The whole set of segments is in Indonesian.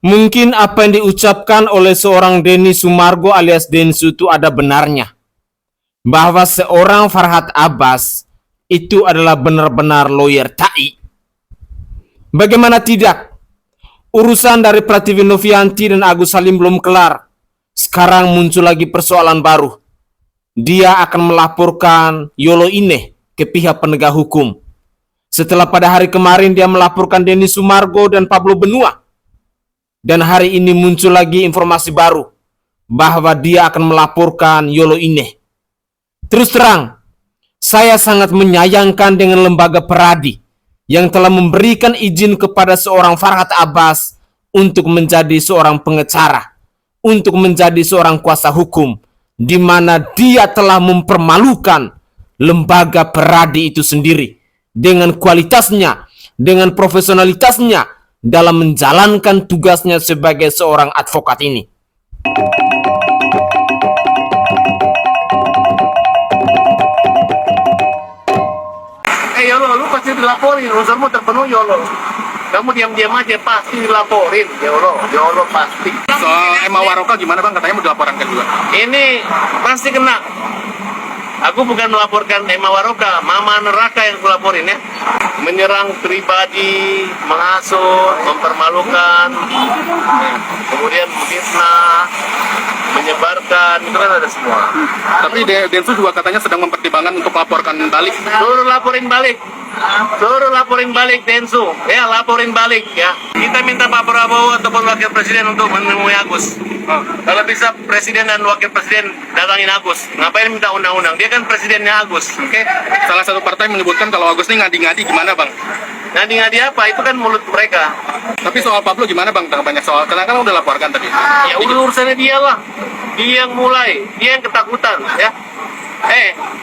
Mungkin apa yang diucapkan oleh seorang Denny Sumargo alias Densu itu ada benarnya. Bahwa seorang Farhad Abbas itu adalah benar-benar lawyer tai. Bagaimana tidak? Urusan dari Prativi Novianti dan Agus Salim belum kelar. Sekarang muncul lagi persoalan baru. Dia akan melaporkan Yolo Ine ke pihak penegak hukum. Setelah pada hari kemarin dia melaporkan Denny Sumargo dan Pablo Benua. Dan hari ini muncul lagi informasi baru bahwa dia akan melaporkan Yolo Ine. Terus terang, saya sangat menyayangkan dengan lembaga Peradi yang telah memberikan izin kepada seorang Farhad Abbas untuk menjadi seorang pengacara, untuk menjadi seorang kuasa hukum, di mana dia telah mempermalukan lembaga Peradi itu sendiri dengan kualitasnya, dengan profesionalitasnya dalam menjalankan tugasnya sebagai seorang advokat ini. Yolo, lu pasti dilaporin, urusanmu terpenuhi Yolo. Kamu diam-diam aja pasti dilaporin, Yolo pasti. Soal Emma Waroka gimana bang? Katanya mau dilaporkan juga. Ini pasti kena. Aku bukan melaporkan Emma Waroka, Mama Neraka yang kulaporin ya. Menyerang pribadi, menghasut, mempermalukan, kemudian fitnah, menyebarkan, itu kan ada semua. Tapi Densus juga katanya sedang mempertimbangkan untuk laporkan balik. Suruh laporin balik Densu, ya laporin balik ya. Kita minta Pak Prabowo ataupun Wakil Presiden untuk menemui Agus. Kalau bisa Presiden dan Wakil Presiden datangin Agus. Ngapain minta undang-undang? Dia kan presidennya Agus, oke? Salah satu partai menyebutkan kalau Agus ini ngadi-ngadi, gimana bang? Ngadi-ngadi apa? Itu kan mulut mereka. Tapi soal Pablo gimana bang? Banyak soal, karena kan udah laporkan tadi. Ya urusannya dia lah. Dia yang mulai, dia yang ketakutan ya.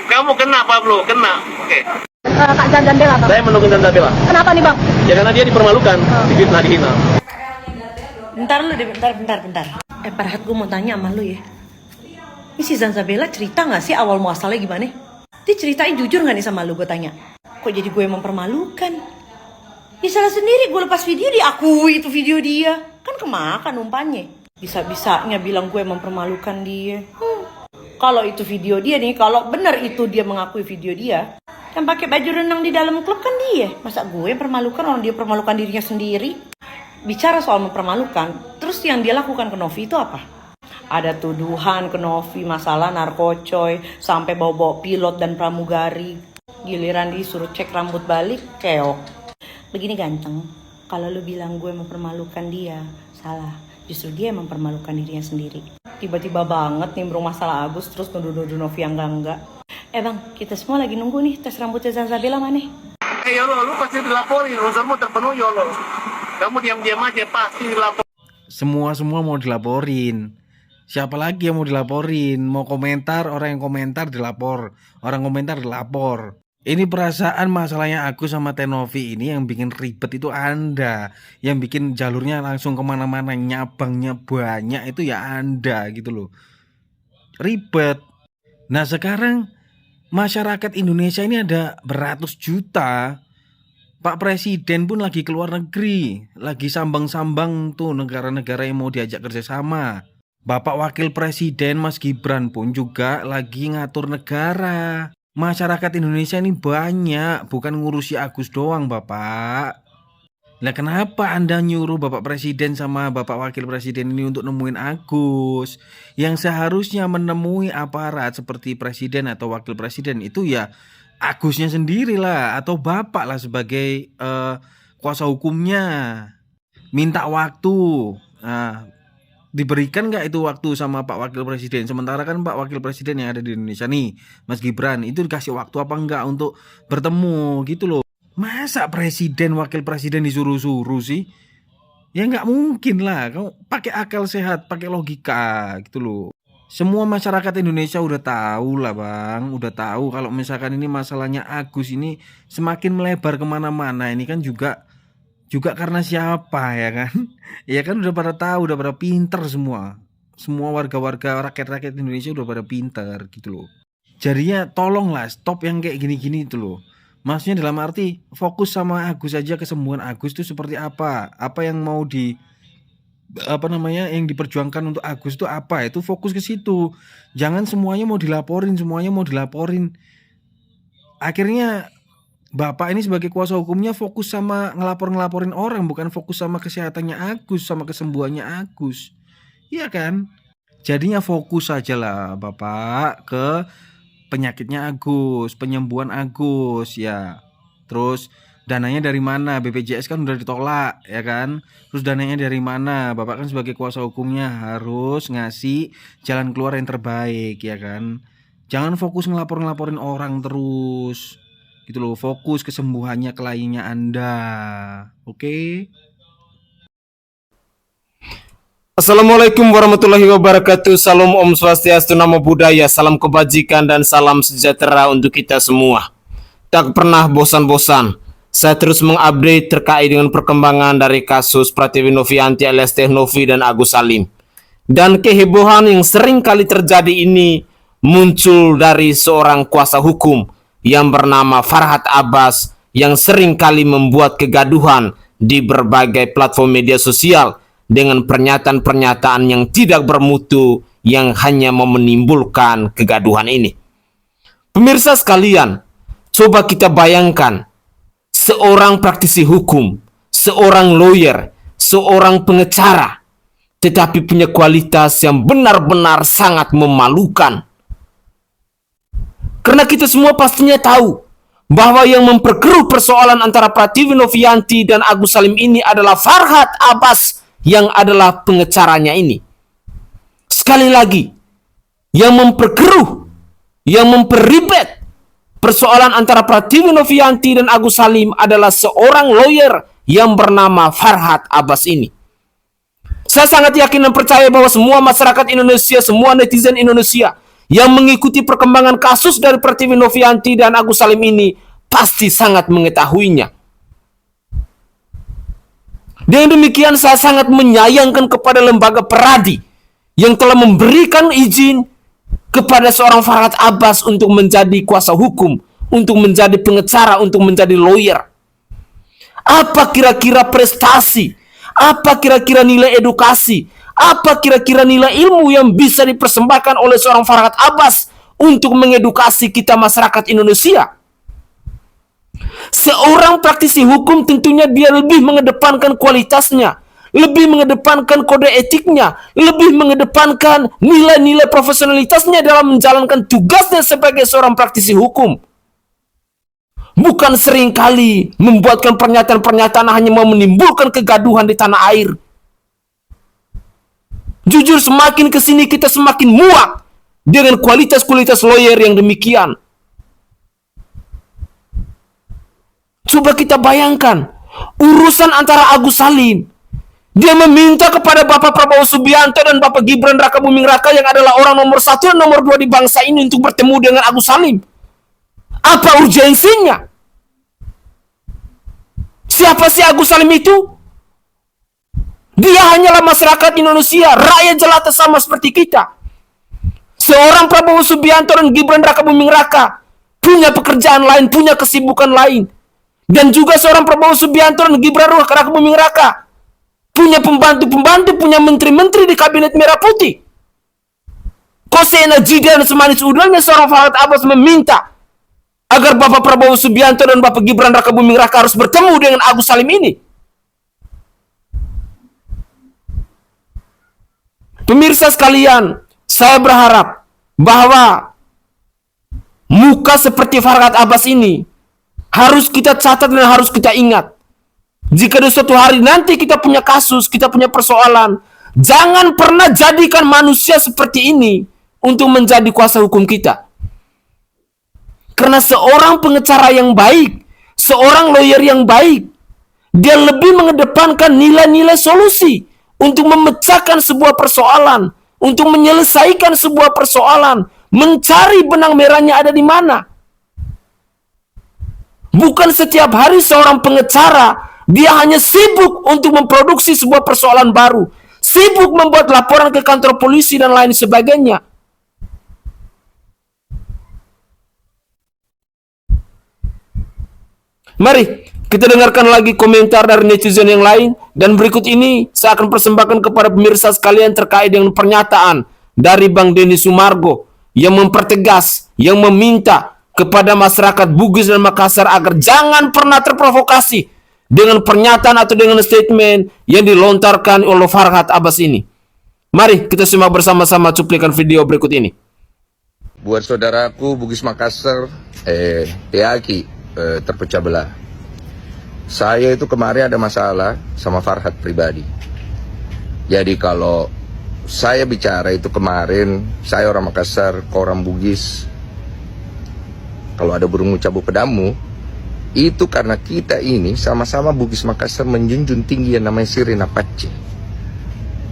Kamu kena Pablo, kena. Oke. Kak Jan dan Bella, Bang. Saya menunggu Tante Bella. Kenapa nih, Bang? Ya karena dia dipermalukan, difitnah, dihina. Bentar lu deh, bentar. Farhad, gue mau tanya sama lu ya. Ini si Zanzabella cerita gak sih awal muasalnya gimana? Dia ceritain jujur gak nih sama lu, gue tanya. Kok jadi gue yang mempermalukan? Ya salah sendiri, gue lepas video diakui itu video dia. Kan kemakan umpannya. Bisa-bisanya bilang gue mempermalukan dia. Kalau itu video dia nih, kalau benar itu dia mengakui video dia, yang pakai baju renang di dalam klub kan dia. Masa gue permalukan orang dia permalukan dirinya sendiri? Bicara soal mempermalukan, terus yang dia lakukan ke Novi itu apa? Ada tuduhan ke Novi masalah narkocoy, sampai bawa-bawa pilot dan pramugari. Giliran disuruh cek rambut balik, keok. Begini ganteng, kalau lu bilang gue mempermalukan dia, salah. Justru dia yang mempermalukan dirinya sendiri. Tiba-tiba banget nimbrung masalah Agus, terus nuduh-nuduh Novi yang enggak. Bang, kita semua lagi nunggu nih tes rambutnya Zanzabella mana? Yolo, lu pasti dilaporin, urusanmu terpenuhi Yolo. Kamu diam-diam aja pasti dilaporin. Semua mau dilaporin. Siapa lagi yang mau dilaporin? Mau komentar, orang yang komentar dilapor, orang komentar dilapor. Ini perasaan masalahnya aku sama Tenovi ini yang bikin ribet itu Anda. Yang bikin jalurnya langsung kemana-mana, nyabangnya banyak itu ya Anda gitu loh. Ribet. Nah sekarang masyarakat Indonesia ini ada beratus juta. Pak Presiden pun lagi keluar negeri, lagi sambang-sambang tuh negara-negara yang mau diajak kerjasama. Bapak Wakil Presiden Mas Gibran pun juga lagi ngatur negara. Masyarakat Indonesia ini banyak, bukan ngurusi Agus doang Bapak. Nah kenapa Anda nyuruh Bapak Presiden sama Bapak Wakil Presiden ini untuk nemuin Agus? Yang seharusnya menemui aparat seperti Presiden atau Wakil Presiden itu ya Agusnya sendiri lah, atau Bapak lah sebagai kuasa hukumnya. Minta waktu. Nah, diberikan nggak itu waktu sama Pak Wakil Presiden? Sementara kan Pak Wakil Presiden yang ada di Indonesia nih, Mas Gibran, itu dikasih waktu apa enggak untuk bertemu gitu loh. Masa presiden wakil presiden disuruh-suruh sih? Ya nggak mungkin lah. Kamu pakai akal sehat, pakai logika gitu loh. Semua masyarakat Indonesia udah tahu lah bang, udah tahu kalau misalkan ini masalahnya Agus ini semakin melebar kemana-mana. Ini kan juga karena siapa ya kan? Ya kan udah pada tahu, udah pada pinter semua. Semua warga-warga rakyat-rakyat Indonesia udah pada pinter gitu loh. Jadinya tolonglah stop yang kayak gini-gini itu loh. Maksudnya dalam arti fokus sama Agus aja, kesembuhan Agus itu seperti apa yang mau yang diperjuangkan untuk Agus itu apa? Itu fokus ke situ. Jangan semuanya mau dilaporin. Akhirnya Bapak ini sebagai kuasa hukumnya fokus sama ngelaporin orang, bukan fokus sama kesehatannya Agus, sama kesembuhannya Agus. Iya kan? Jadinya fokus aja lah Bapak ke penyakitnya Agus, penyembuhan Agus ya. Terus dananya dari mana? BPJS kan udah ditolak ya kan. Terus dananya dari mana? Bapak kan sebagai kuasa hukumnya harus ngasih jalan keluar yang terbaik ya kan. Jangan fokus ngelaporin orang terus. Gitu loh, fokus kesembuhannya kliennya Anda. Oke? Assalamualaikum warahmatullahi wabarakatuh. Salam Om Swastiastu, Namo Buddhaya, salam kebajikan dan salam sejahtera untuk kita semua. Tak pernah bosan-bosan saya terus mengupdate terkait dengan perkembangan dari kasus Pratiwi Novianti alias Teh Novi dan Agus Salim. Dan kehebohan yang sering kali terjadi ini muncul dari seorang kuasa hukum yang bernama Farhad Abbas yang sering kali membuat kegaduhan di berbagai platform media sosial dengan pernyataan-pernyataan yang tidak bermutu yang hanya menimbulkan kegaduhan ini. Pemirsa sekalian, coba kita bayangkan seorang praktisi hukum, seorang lawyer, seorang pengacara, tetapi punya kualitas yang benar-benar sangat memalukan. Karena kita semua pastinya tahu bahwa yang memperkeruh persoalan antara Pratiwi Novianti dan Agus Salim ini adalah Farhad Abbas yang adalah pengacaranya ini. Sekali lagi, yang memperkeruh, yang memperribet persoalan antara Pratiwi Novianti dan Agus Salim adalah seorang lawyer yang bernama Farhad Abbas ini. Saya sangat yakin dan percaya bahwa semua masyarakat Indonesia, semua netizen Indonesia yang mengikuti perkembangan kasus dari Pratiwi Novianti dan Agus Salim ini pasti sangat mengetahuinya. Dengan demikian saya sangat menyayangkan kepada lembaga peradi yang telah memberikan izin kepada seorang Farhad Abbas untuk menjadi kuasa hukum, untuk menjadi pengacara, untuk menjadi lawyer. Apa kira-kira prestasi? Apa kira-kira nilai edukasi? Apa kira-kira nilai ilmu yang bisa dipersembahkan oleh seorang Farhad Abbas untuk mengedukasi kita masyarakat Indonesia? Seorang praktisi hukum tentunya dia lebih mengedepankan kualitasnya, lebih mengedepankan kode etiknya, lebih mengedepankan nilai-nilai profesionalitasnya dalam menjalankan tugasnya sebagai seorang praktisi hukum. Bukan seringkali membuatkan pernyataan-pernyataan hanya mau menimbulkan kegaduhan di tanah air. Jujur semakin kesini kita semakin muak dengan kualitas-kualitas lawyer yang demikian. Coba kita bayangkan urusan antara Agus Salim. Dia meminta kepada Bapak Prabowo Subianto dan Bapak Gibran Raka Buming Raka yang adalah orang nomor 1 dan nomor 2 di bangsa ini untuk bertemu dengan Agus Salim. Apa urgensinya? Siapa sih Agus Salim itu? Dia hanyalah masyarakat Indonesia, rakyat jelata sama seperti kita. Seorang Prabowo Subianto dan Gibran Raka Buming Raka punya pekerjaan lain, punya kesibukan lain. Dan juga seorang Prabowo Subianto dan Gibran Raka Buming Raka punya pembantu-pembantu, punya menteri-menteri di kabinet merah putih. Kok seenergi dan semanis udahnya seorang Farhad Abbas meminta agar Bapak Prabowo Subianto dan Bapak Gibran Raka Buming Raka harus bertemu dengan Agus Salim ini? Pemirsa sekalian, saya berharap bahwa muka seperti Farhad Abbas ini harus kita catat dan harus kita ingat. Jika di suatu hari nanti kita punya kasus, kita punya persoalan, jangan pernah jadikan manusia seperti ini untuk menjadi kuasa hukum kita. Karena seorang pengacara yang baik, seorang lawyer yang baik, dia lebih mengedepankan nilai-nilai solusi untuk memecahkan sebuah persoalan, untuk menyelesaikan sebuah persoalan, mencari benang merahnya ada di mana. Bukan setiap hari seorang pengacara dia hanya sibuk untuk memproduksi sebuah persoalan baru, sibuk membuat laporan ke kantor polisi dan lain sebagainya. Mari Kita dengarkan lagi komentar dari netizen yang lain, dan berikut ini saya akan persembahkan kepada pemirsa sekalian terkait dengan pernyataan dari Bang Denny Sumargo yang mempertegas, yang meminta kepada masyarakat Bugis dan Makassar agar jangan pernah terprovokasi dengan pernyataan atau dengan statement yang dilontarkan oleh Farhad Abbas ini. Mari kita simak bersama-sama cuplikan video berikut ini. Buat saudaraku Bugis Makassar, Teaki terpecah belah. Saya itu kemarin ada masalah sama Farhad pribadi. Jadi kalau saya bicara itu kemarin, saya orang Makassar, kau orang Bugis. Kalau ada burung cabut pedamu, itu karena kita ini sama-sama Bugis Makassar menjunjung tinggi yang namanya Sirina Pace.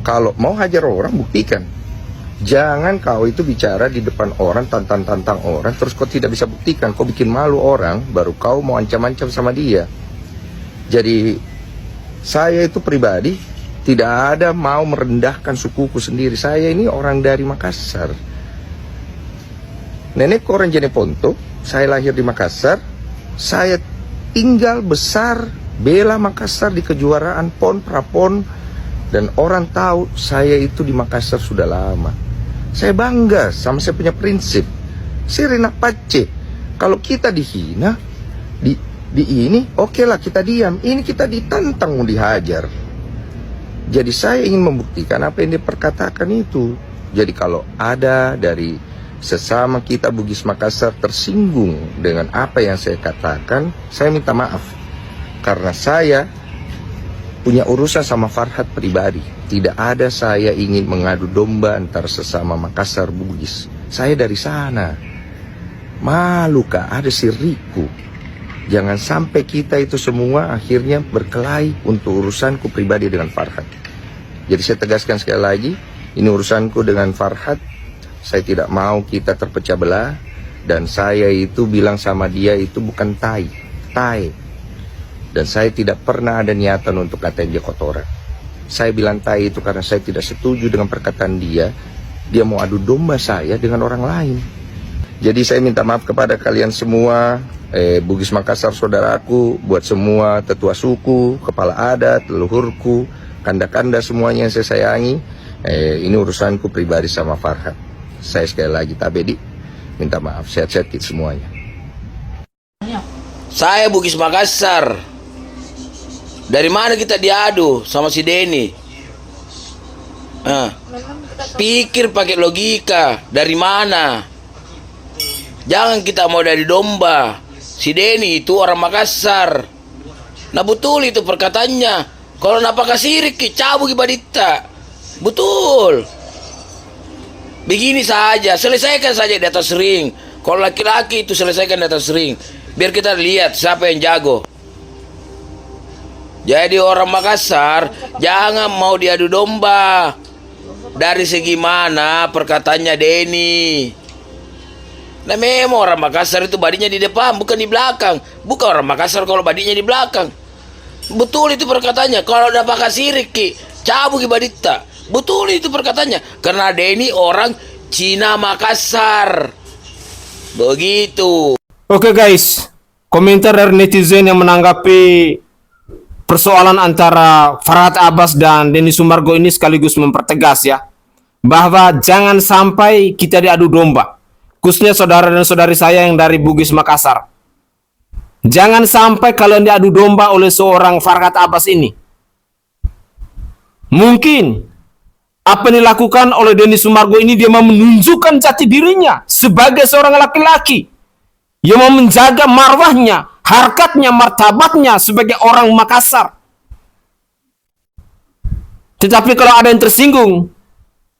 Kalau mau hajar orang, buktikan. Jangan kau itu bicara di depan orang, tantang-tantang orang, terus kau tidak bisa buktikan. Kau bikin malu orang, baru kau mau ancam-ancam sama dia. Jadi saya itu pribadi tidak ada mau merendahkan sukuku sendiri. Saya ini orang dari Makassar. Nenekku orang Jeneponto, saya lahir di Makassar. Saya tinggal besar bela Makassar di kejuaraan PON, Prapon, dan orang tahu saya itu di Makassar sudah lama. Saya bangga sama saya punya prinsip. Sirina Pace. Kalau kita dihina, di ini, oke lah kita diam. Ini kita ditantang mau dihajar. Jadi saya ingin membuktikan apa yang dia perkatakan itu. Jadi kalau ada dari sesama kita Bugis Makassar tersinggung dengan apa yang saya katakan, saya minta maaf. Karena saya punya urusan sama Farhad pribadi. Tidak ada saya ingin mengadu domba antara sesama Makassar Bugis. Saya dari sana. Malu kah ada siriku. Jangan sampai kita itu semua akhirnya berkelahi untuk urusanku pribadi dengan Farhad. Jadi saya tegaskan sekali lagi, ini urusanku dengan Farhad. Saya tidak mau kita terpecah belah. Dan saya itu bilang sama dia itu bukan tai. Dan saya tidak pernah ada niatan untuk katain dia kotoran. Saya bilang tai itu karena saya tidak setuju dengan perkataan dia. Dia mau adu domba saya dengan orang lain. Jadi saya minta maaf kepada kalian semua, Bugis Makassar saudaraku, buat semua tetua suku, kepala adat, leluhurku, kanda-kanda semuanya yang saya sayangi. Ini urusanku pribadi sama Farhad. Saya sekali lagi Tabedi minta maaf, sehat-sehat semuanya. Saya Bugis Makassar. Dari mana kita diadu sama si Denny? Pikir pakai logika. Dari mana? Jangan kita mau dari domba. Si Denny itu orang Makassar. Nah betul itu perkataannya. Kalau napakah sirik cabut badita. Betul. Begini saja, selesaikan saja di atas ring. Kalau laki-laki itu selesaikan di atas ring. Biar kita lihat siapa yang jago. Jadi orang Makassar jangan mau diadu domba. Dari segi mana perkataannya Denny. Nah memang orang Makassar itu badinya di depan, bukan di belakang. Bukan orang Makassar kalau badinya di belakang. Betul itu perkataannya. Kalau ada pakai sirik cabut badita. Betul itu perkataannya. Karena Denny orang Cina Makassar. Begitu. Oke guys, komentar dari netizen yang menanggapi persoalan antara Farhad Abbas dan Denny Sumargo ini sekaligus mempertegas ya, bahwa jangan sampai kita diadu domba. Khususnya saudara dan saudari saya yang dari Bugis Makassar. Jangan sampai kalian diadu domba oleh seorang Farhad Abbas ini. Mungkin apa yang dilakukan oleh Denny Sumargo ini, dia mau menunjukkan jati dirinya sebagai seorang laki-laki yang mau menjaga marwahnya, harkatnya, martabatnya sebagai orang Makassar. Tetapi kalau ada yang tersinggung,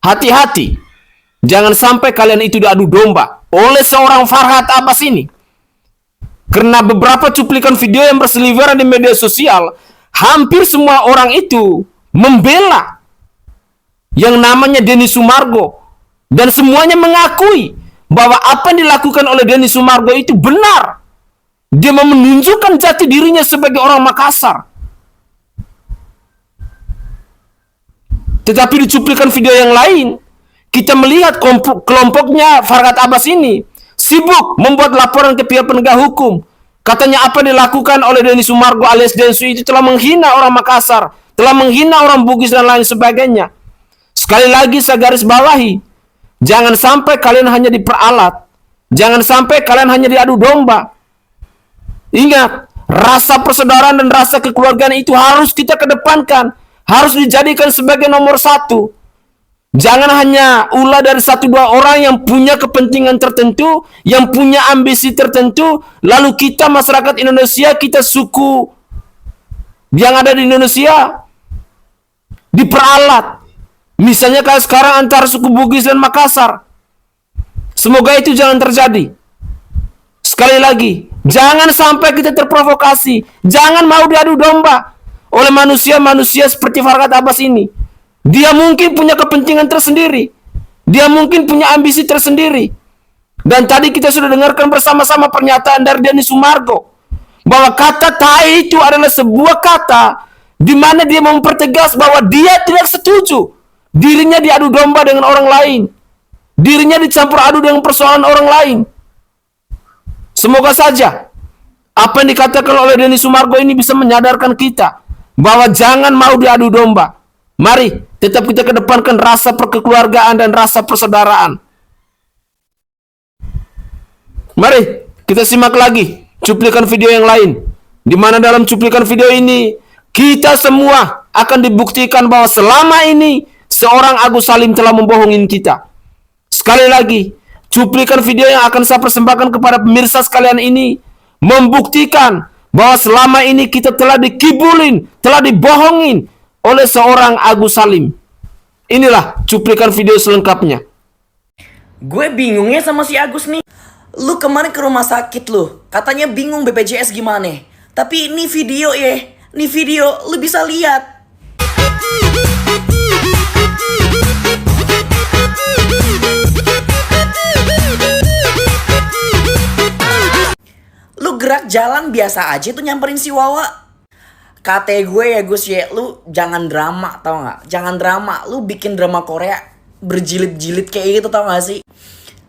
hati-hati. Jangan sampai kalian itu diadu domba oleh seorang Farhad Abbas ini. Karena beberapa cuplikan video yang berseliweran di media sosial, hampir semua orang itu membela yang namanya Denny Sumargo. Dan semuanya mengakui bahwa apa yang dilakukan oleh Denny Sumargo itu benar. Dia mau menunjukkan jati dirinya sebagai orang Makassar. Tetapi di cuplikan video yang lain, kita melihat kelompoknya Farhad Abbas ini sibuk membuat laporan ke pihak penegak hukum Katanya apa dilakukan oleh Denny Sumargo alias Densu itu telah menghina orang Makassar, telah menghina orang Bugis dan lain sebagainya. Sekali lagi saya garis bawahi, jangan sampai kalian hanya diperalat, jangan sampai kalian hanya diadu domba. Ingat, rasa persaudaraan dan rasa kekeluargaan itu harus kita kedepankan, harus dijadikan sebagai nomor satu. Jangan hanya ulah dari satu dua orang yang punya kepentingan tertentu, yang punya ambisi tertentu, lalu kita masyarakat Indonesia, kita suku yang ada di Indonesia diperalat. Misalnya kayak sekarang antara suku Bugis dan Makassar. Semoga itu jangan terjadi. Sekali lagi, jangan sampai kita terprovokasi, jangan mau diadu domba oleh manusia-manusia seperti Farhad Abbas ini. Dia mungkin punya kepentingan tersendiri. Dia mungkin punya ambisi tersendiri. Dan tadi kita sudah dengarkan bersama-sama pernyataan dari Denny Sumargo bahwa kata tai itu adalah sebuah kata di mana dia mempertegas bahwa dia tidak setuju dirinya diadu domba dengan orang lain. Dirinya dicampur adu dengan persoalan orang lain. Semoga saja apa yang dikatakan oleh Denny Sumargo ini bisa menyadarkan kita bahwa jangan mau diadu domba. Mari tetap kita kedepankan rasa perkeluargaan dan rasa persaudaraan. Mari kita simak lagi cuplikan video yang lain, di mana dalam cuplikan video ini kita semua akan dibuktikan bahwa selama ini seorang Agus Salim telah membohongin kita. Sekali lagi, cuplikan video yang akan saya persembahkan kepada pemirsa sekalian ini membuktikan bahwa selama ini kita telah dikibulin, telah dibohongin oleh seorang Agus Salim. Inilah cuplikan video selengkapnya. Gue bingungnya sama si Agus nih. Lu kemarin ke rumah sakit lu, katanya bingung BPJS gimana. Tapi ini video ya, ini video lu bisa lihat. Lu gerak jalan biasa aja tuh nyamperin si Wawa. Kata gue ya Gus ya, lu jangan drama tau gak? Jangan drama, lu bikin drama Korea berjilid-jilid kayak gitu tau gak sih?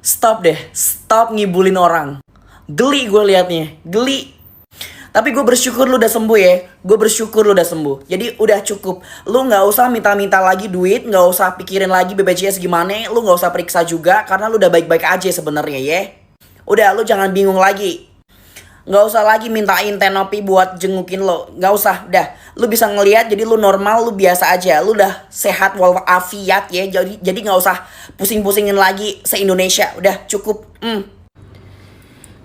Stop deh, stop ngibulin orang. Geli gue liatnya, geli. Tapi gue bersyukur lu udah sembuh ya. Gue bersyukur lu udah sembuh. Jadi udah cukup. Lu gak usah minta-minta lagi duit, gak usah pikirin lagi BPJS gimana. Lu gak usah periksa juga, karena lu udah baik-baik aja sebenarnya ya. Udah, lu jangan bingung lagi. Gak usah lagi mintain Tenopi buat jengukin lo. Gak usah, udah. Lu bisa ngelihat jadi lu normal, lu biasa aja. Lu udah sehat walafiat ya. Jadi gak usah pusing-pusingin lagi se-Indonesia. Udah cukup.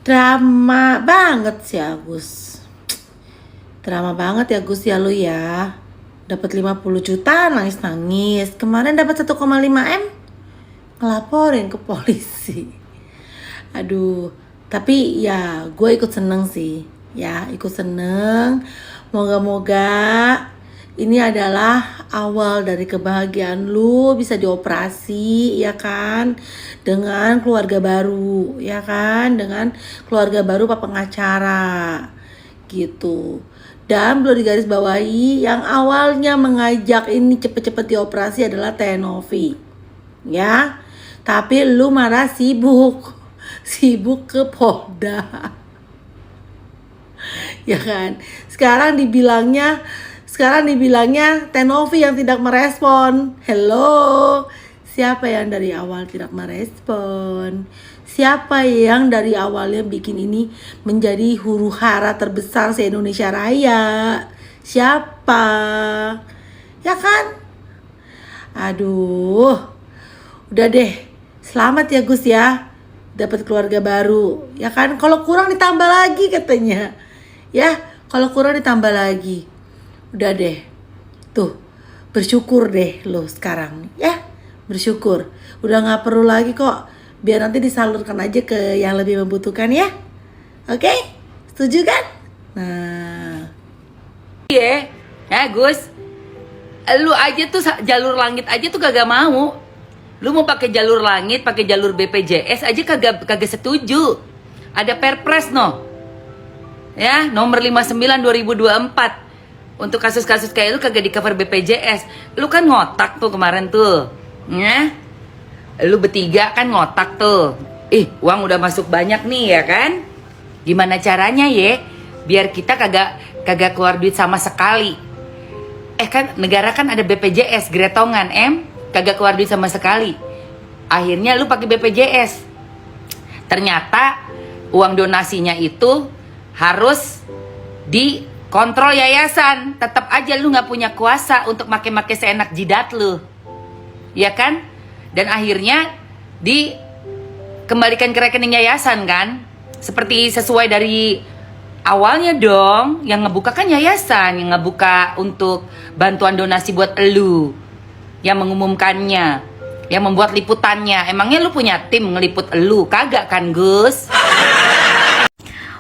Drama banget sih Agus. Drama banget ya Gus ya lu ya. Dapat 50 juta nangis-nangis. Kemarin dapat 1,5 M. Ngelaporin ke polisi. Aduh. Tapi ya gue ikut seneng sih. Ya ikut seneng. Moga-moga ini adalah awal dari kebahagiaan lu bisa dioperasi ya kan. Dengan keluarga baru ya kan. Dengan keluarga baru pak pengacara gitu. Dan belum digaris bawahi yang awalnya mengajak ini cepet-cepet dioperasi adalah Tenovi. Ya. Tapi lu marah sibuk ke Polda. Ya kan. Sekarang dibilangnya Tenovi yang tidak merespon. Hello. Siapa yang dari awal tidak merespon? Siapa yang dari awalnya bikin ini menjadi huru hara terbesar se-Indonesia Raya? Siapa? Ya kan? Aduh. Udah deh. Selamat ya Gus ya. Dapat keluarga baru, ya kan? Kalau kurang ditambah lagi katanya, ya. Kalau kurang ditambah lagi, udah deh, tuh bersyukur deh lo sekarang, ya. Bersyukur, udah nggak perlu lagi kok. Biar nanti disalurkan aja ke yang lebih membutuhkan ya. Oke, setuju kan? Nah, ya Gus, lu aja tuh jalur langit aja tuh kagak mau. Lu mau pakai jalur langit, pakai jalur BPJS aja kagak setuju. Ada Perpres no. Ya, nomor 59 2024. Untuk kasus-kasus kayak lu kagak di cover BPJS. Lu kan ngotak tuh kemarin tuh. Ya. Lu bertiga kan ngotak tuh. Uang udah masuk banyak nih ya kan? Gimana caranya ya? Biar kita kagak keluar duit sama sekali. Kan negara kan ada BPJS Gretongan, kagak keluar duit sama sekali. Akhirnya lu pakai BPJS. Ternyata uang donasinya itu harus dikontrol yayasan. Tetap aja lu nggak punya kuasa untuk make-make seenak jidat lu, ya kan? Dan akhirnya dikembalikan ke rekening yayasan kan? Seperti sesuai dari awalnya dong. Yang ngebuka kan yayasan, yang ngebuka untuk bantuan donasi buat elu, yang mengumumkannya, yang membuat liputannya. Emangnya lu punya tim ngeliput elu? Kagak kan, Gus?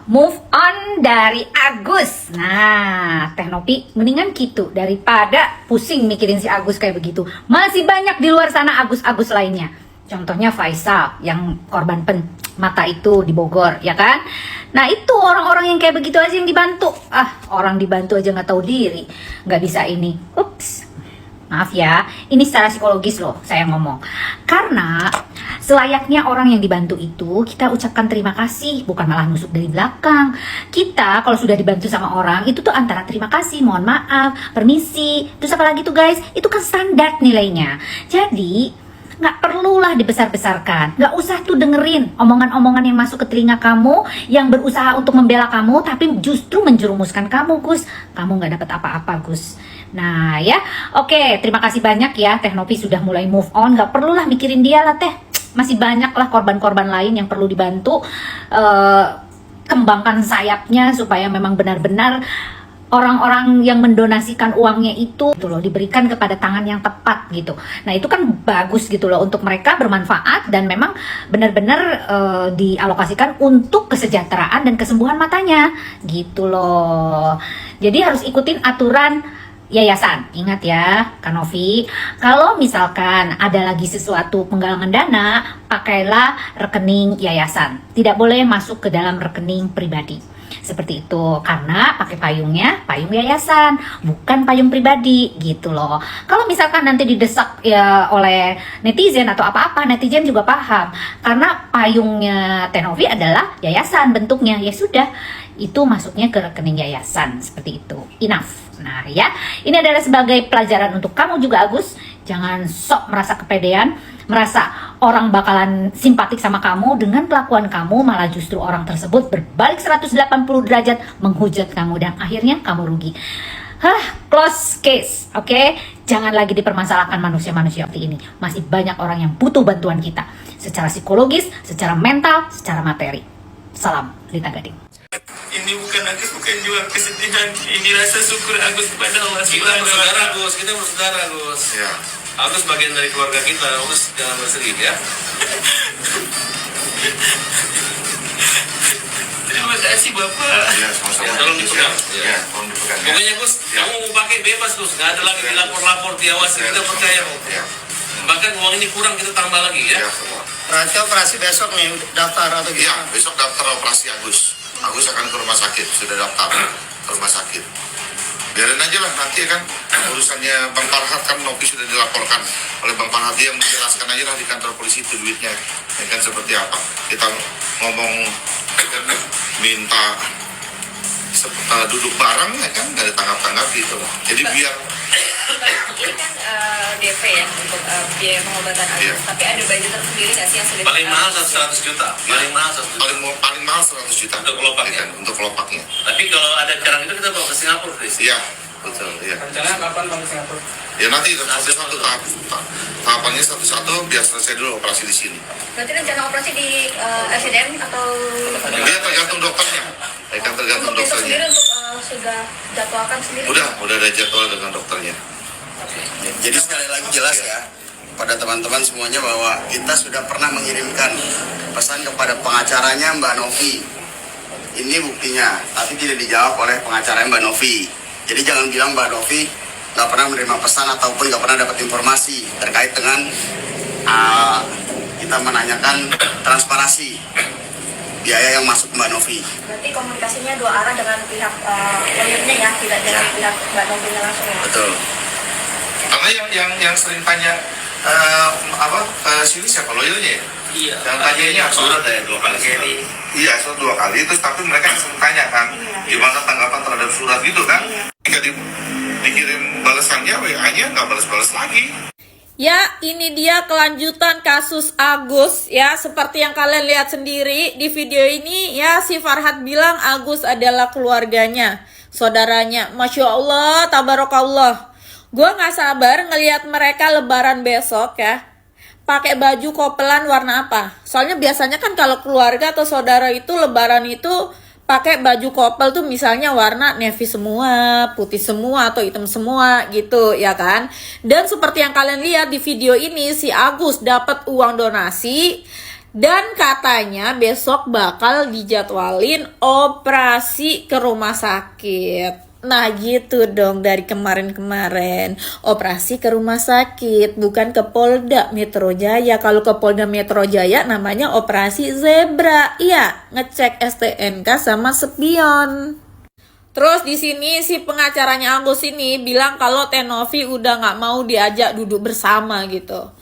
Move on dari Agus. Nah, Teh Novi mendingan gitu daripada pusing mikirin si Agus kayak begitu. Masih banyak di luar sana Agus-Agus lainnya. Contohnya Faisal yang korban mata itu di Bogor, ya kan? Nah itu orang-orang yang kayak begitu aja yang dibantu. Orang dibantu aja nggak tahu diri, nggak bisa ini. Ups, maaf ya, ini secara psikologis loh saya ngomong. Karena selayaknya orang yang dibantu itu kita ucapkan terima kasih, bukan malah nusuk dari belakang. Kita kalau sudah dibantu sama orang itu tuh antara terima kasih, mohon maaf, permisi, terus apa lagi tuh guys, itu kan standar nilainya. Jadi nggak perlulah dibesar-besarkan. Nggak usah tuh dengerin omongan-omongan yang masuk ke telinga kamu, yang berusaha untuk membela kamu tapi justru menjerumuskan kamu, Gus. Kamu nggak dapat apa-apa, Gus. Nah ya, oke, terima kasih banyak ya, Teh Novi sudah mulai move on. Nggak perlulah mikirin dia lah, Teh. Masih banyak lah korban-korban lain yang perlu dibantu. Kembangkan sayapnya supaya memang benar-benar orang-orang yang mendonasikan uangnya itu gitu loh, diberikan kepada tangan yang tepat gitu. Nah itu kan bagus gitu loh, untuk mereka bermanfaat dan memang benar-benar dialokasikan untuk kesejahteraan dan kesembuhan matanya gitu loh. Jadi harus ikutin aturan yayasan. Ingat ya, Kanovi, kalau misalkan ada lagi sesuatu penggalangan dana, pakailah rekening yayasan. Tidak boleh masuk ke dalam rekening pribadi. Seperti itu, karena pakai payungnya payung yayasan, bukan payung pribadi gitu loh. Kalau misalkan nanti didesak ya oleh netizen atau apa-apa, netizen juga paham. Karena payungnya Teh Novi adalah yayasan bentuknya, ya sudah, itu masuknya ke rekening yayasan seperti itu. Enough. Nah ya, ini adalah sebagai pelajaran untuk kamu juga, Agus. Jangan sok merasa kepedean, merasa orang bakalan simpatik sama kamu dengan kelakuan kamu, malah justru orang tersebut berbalik 180 derajat menghujat kamu dan akhirnya kamu rugi. Close case, oke? Jangan lagi dipermasalahkan manusia-manusia seperti ini. Masih banyak orang yang butuh bantuan kita secara psikologis, secara mental, secara materi. Salam, Lita Gading. Ini bukan Agus, bukan jual kesedihan. Ini rasa syukur Agus kepada Allah. Kita bersaudara, Gus. Kita bersaudara, Gus. Ya. Agus bagian dari keluarga kita. Agus jangan bersedih ya. Terima kasih Bapak. Ya, sama-sama. Tolong dipegang. Ya, tolong dipegang. Pokoknya Gus, kamu mau pakai bebas, Gus. Nggak ada lagi dilapor-lapor, diawasi. Kita percaya. Ya. Bahkan uang ini kurang, kita tambah lagi ya. Berarti operasi besok nih, daftar atau gimana? Iya, besok daftar operasi Agus. Agus akan ke rumah sakit, sudah daftar ke rumah sakit. Biarin aja lah nanti kan urusannya Bang Farhat, kan Novi sudah dilaporkan oleh Bang Farhat, dia menjelaskan aja lah di kantor polisi itu duitnya ya kan seperti apa. Kita ngomong minta duduk bareng ya kan, nggak ada tanggap-tanggap gitu. Jadi biar ini kan DP ya untuk biaya pengobatan Agus, tapi ada budget tersendiri nggak sih yang sudah paling mahal 100 juta. Paling mahal 100 juta. paling mahal 100 juta untuk kelopaknya. Untuk kelopaknya. Tapi kalau ada kerang itu kita bawa ke Singapura, Chris. Iya, betul. Iya. Rencananya kapan Bang ke Singapura? Ya nanti satu-satu tahapannya satu-satu biar selesai dulu operasi di sini. Berarti rencana operasi di RSCM atau Dia tergantung dokternya. Tergantung untuk besok dokternya. sendiri untuk sudah jadwalkan sendiri? Udah ada jadwal dengan dokternya. Jadi sekali lagi jelas ya pada teman-teman semuanya bahwa kita sudah pernah mengirimkan pesan kepada pengacaranya Mbak Novi. Ini buktinya, tapi tidak dijawab oleh pengacaranya Mbak Novi. Jadi jangan bilang Mbak Novi nggak pernah menerima pesan ataupun nggak pernah dapat informasi terkait dengan kita menanyakan transparansi biaya yang masuk Mbak Novi. Berarti komunikasinya dua arah dengan pihak lawyernya ya, tidak dengan pihak Mbak Novi langsung ya? Betul. Karena yang sering tanya ke sini siapa lawyernya ya? Iya. Yang tanyanya surat ya 2 kali. Iya, surat 2 kali. Terus tapi mereka langsung tanya kan, gimana tanggapan terhadap surat itu kan? Jika dikirim balasannya, WA-nya nggak balas-balas lagi. Ya, ini dia kelanjutan kasus Agus ya. Seperti yang kalian lihat sendiri di video ini ya, si Farhad bilang Agus adalah keluarganya, saudaranya. Masya Allah, tabarakallah. Gue gak sabar ngelihat mereka lebaran besok ya. Pakai baju kopelan warna apa? Soalnya biasanya kan kalau keluarga atau saudara itu lebaran itu pakai baju kopel tuh misalnya warna navy semua, putih semua atau hitam semua gitu ya kan. Dan seperti yang kalian lihat di video ini, si Agus dapat uang donasi dan katanya besok bakal dijadwalin operasi ke rumah sakit. Nah gitu dong, dari kemarin-kemarin operasi ke rumah sakit, bukan ke Polda Metro Jaya. Kalau ke Polda Metro Jaya namanya operasi zebra. Iya, ngecek STNK sama spion. Terus di sini si pengacaranya Agus ini bilang kalau Tenovi udah nggak mau diajak duduk bersama gitu.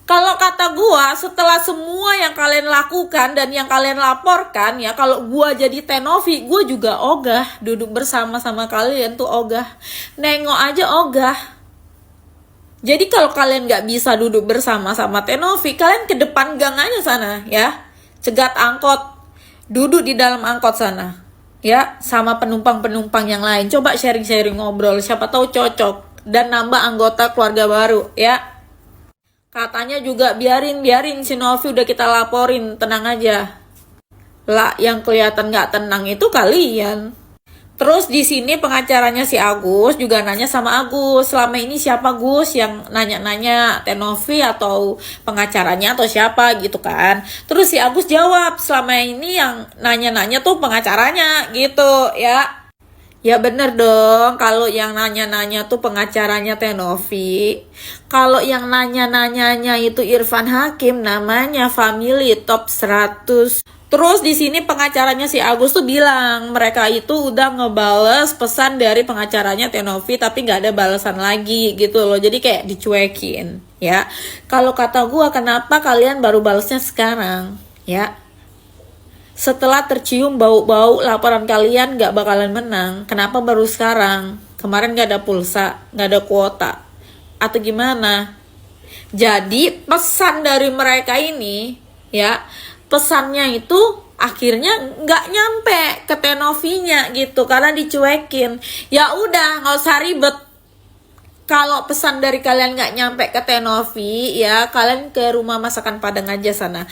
Kalau kata gua, setelah semua yang kalian lakukan dan yang kalian laporkan ya, kalau gua jadi Tenovi, gua juga ogah duduk bersama sama kalian tuh ogah. Nengok aja ogah. Jadi kalau kalian nggak bisa duduk bersama sama Tenovi, kalian ke depan gang aja sana ya. Cegat angkot, duduk di dalam angkot sana ya, sama penumpang-penumpang yang lain. Coba sharing-sharing ngobrol, siapa tahu cocok dan nambah anggota keluarga baru ya. Katanya juga biarin si Novi udah kita laporin, tenang aja. Lah yang kelihatan nggak tenang itu kalian. Terus di sini pengacaranya si Agus juga nanya sama Agus, selama ini siapa Gus yang nanya-nanya, Tenovi atau pengacaranya atau siapa gitu kan. Terus si Agus jawab, selama ini yang nanya-nanya tuh pengacaranya gitu ya. Ya bener dong, kalau yang nanya-nanya tuh pengacaranya Tenovi. Kalau yang nanya-nanyanya itu Irfan Hakim, namanya Family Top 100. Terus di sini pengacaranya si Agus tuh bilang mereka itu udah ngebales pesan dari pengacaranya Tenovi tapi nggak ada balasan lagi gitu loh. Jadi kayak dicuekin ya. Kalau kata gua, kenapa kalian baru balesnya sekarang ya? Setelah tercium bau-bau laporan kalian gak bakalan menang, kenapa baru sekarang? Kemarin gak ada pulsa, gak ada kuota, atau gimana? Jadi pesan dari mereka ini, ya, pesannya itu akhirnya gak nyampe ke Tenovinya gitu, karena dicuekin. Ya udah, gak usah ribet. Kalau pesan dari kalian gak nyampe ke Tenovi, ya kalian ke rumah masakan Padang aja sana.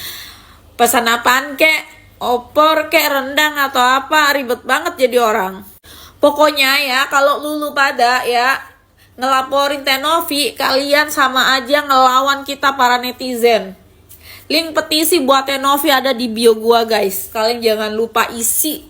Pesan apaan kek? Opor kek, rendang atau apa, ribet banget jadi orang. Pokoknya ya, kalau lulu pada ya ngelaporin Tenovi, kalian sama aja ngelawan kita para netizen. Link petisi buat Tenovi ada di bio gua guys, kalian jangan lupa isi.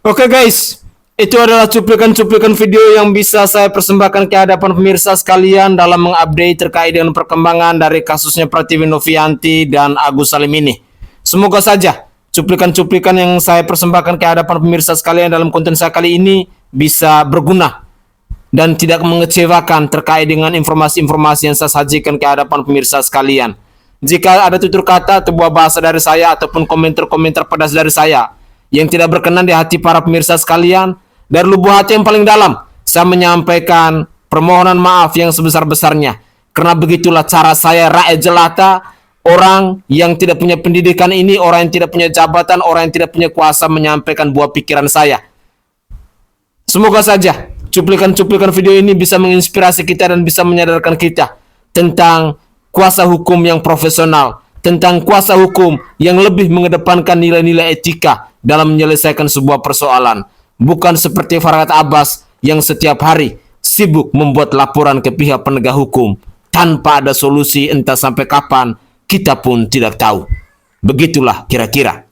Oke guys, itu adalah cuplikan-cuplikan video yang bisa saya persembahkan ke hadapan pemirsa sekalian dalam mengupdate terkait dengan perkembangan dari kasusnya Pratiwi Novianti dan Agus Salim ini. Semoga saja cuplikan-cuplikan yang saya persembahkan ke hadapan pemirsa sekalian dalam konten saya kali ini bisa berguna dan tidak mengecewakan terkait dengan informasi-informasi yang saya sajikan ke hadapan pemirsa sekalian. Jika ada tutur kata atau buah bahasa dari saya ataupun komentar-komentar pedas dari saya yang tidak berkenan di hati para pemirsa sekalian, dari lubuk hati yang paling dalam saya menyampaikan permohonan maaf yang sebesar-besarnya. Karena begitulah cara saya, rakyat jelata, orang yang tidak punya pendidikan ini, orang yang tidak punya jabatan, orang yang tidak punya kuasa menyampaikan buah pikiran saya. Semoga saja cuplikan-cuplikan video ini bisa menginspirasi kita dan bisa menyadarkan kita tentang kuasa hukum yang profesional, tentang kuasa hukum yang lebih mengedepankan nilai-nilai etika dalam menyelesaikan sebuah persoalan. Bukan seperti Farhad Abbas yang setiap hari sibuk membuat laporan ke pihak penegak hukum tanpa ada solusi, entah sampai kapan kita pun tidak tahu. Begitulah kira-kira.